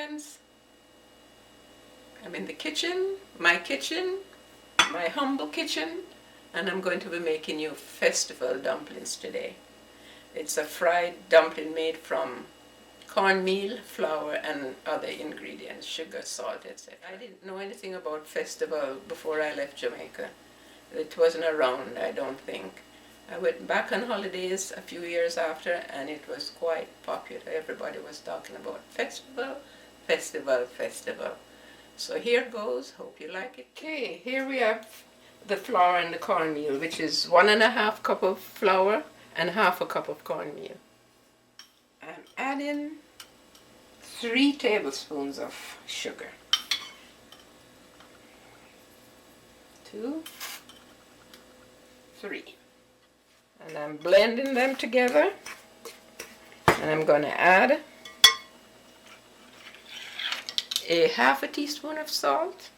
friends. I'm in the kitchen, my humble kitchen, and I'm going to be making you festival dumplings today. It's a fried dumpling made from cornmeal, flour, and other ingredients, sugar, salt, etc. I didn't know anything about festival before I left Jamaica. It wasn't around, I don't think. I went back on holidays a few years after, and it was quite popular. Everybody was talking about festival, festival, festival. So here goes, hope you like it. Okay, here we have the flour and the cornmeal, which is 1.5 cup of flour and 1/2 cup of cornmeal. I'm adding 3 tablespoons of sugar. 2, 3. And I'm blending them together, and I'm going to add a 1/2 teaspoon of salt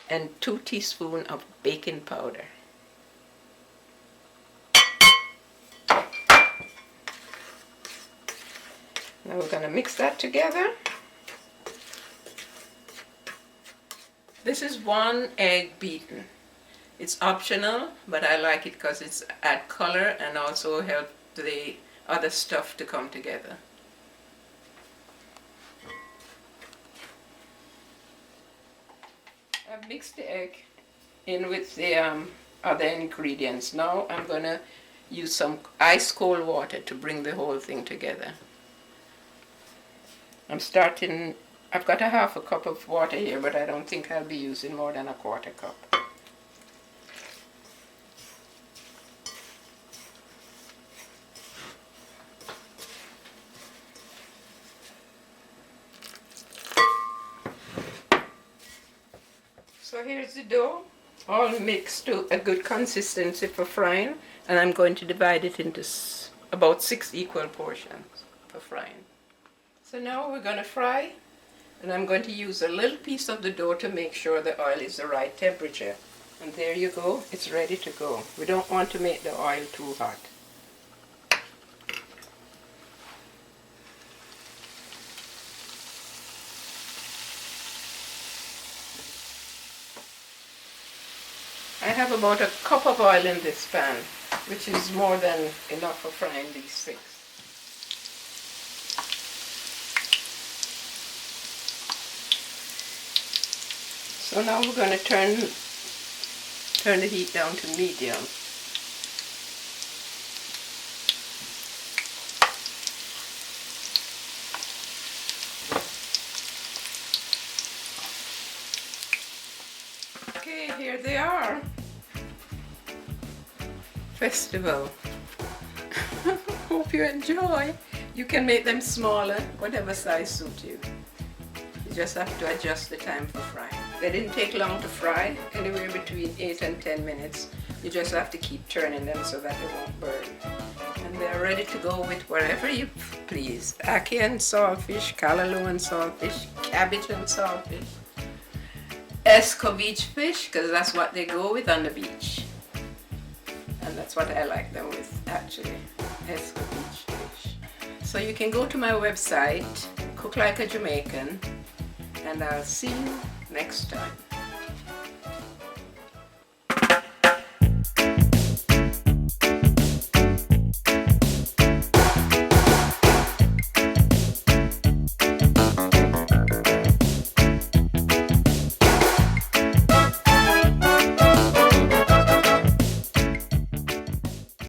and 2 teaspoons of baking powder. Now we're going to mix that together. This is 1 egg beaten. It's optional, but I like it because it's add color and also help the other stuff to come together. I've mixed the egg in with the other ingredients. Now I'm going to use some ice cold water to bring the whole thing together. I've got a 1/2 cup of water here, but I don't think I'll be using more than 1/4 cup. So here's the dough, all mixed to a good consistency for frying, and I'm going to divide it into about 6 equal portions for frying. So now we're going to fry, and I'm going to use a little piece of the dough to make sure the oil is the right temperature. And there you go, it's ready to go. We don't want to make the oil too hot. I have about 1 cup of oil in this pan, which is more than enough for frying these 6. So now we're going to turn the heat down to medium. Okay, here they are. Festival. Hope you enjoy. You can make them smaller, whatever size suits you. You just have to adjust the time for frying. They didn't take long to fry, anywhere between 8 and 10 minutes. You just have to keep turning them so that they won't burn. And they're ready to go with wherever you please. Ackee and saltfish, callaloo and saltfish, cabbage and saltfish, escovitch fish, because that's what they go with on the beach. And that's what I like them with, actually, escovitch fish. So you can go to my website, Cook Like a Jamaican, and I'll see you next time.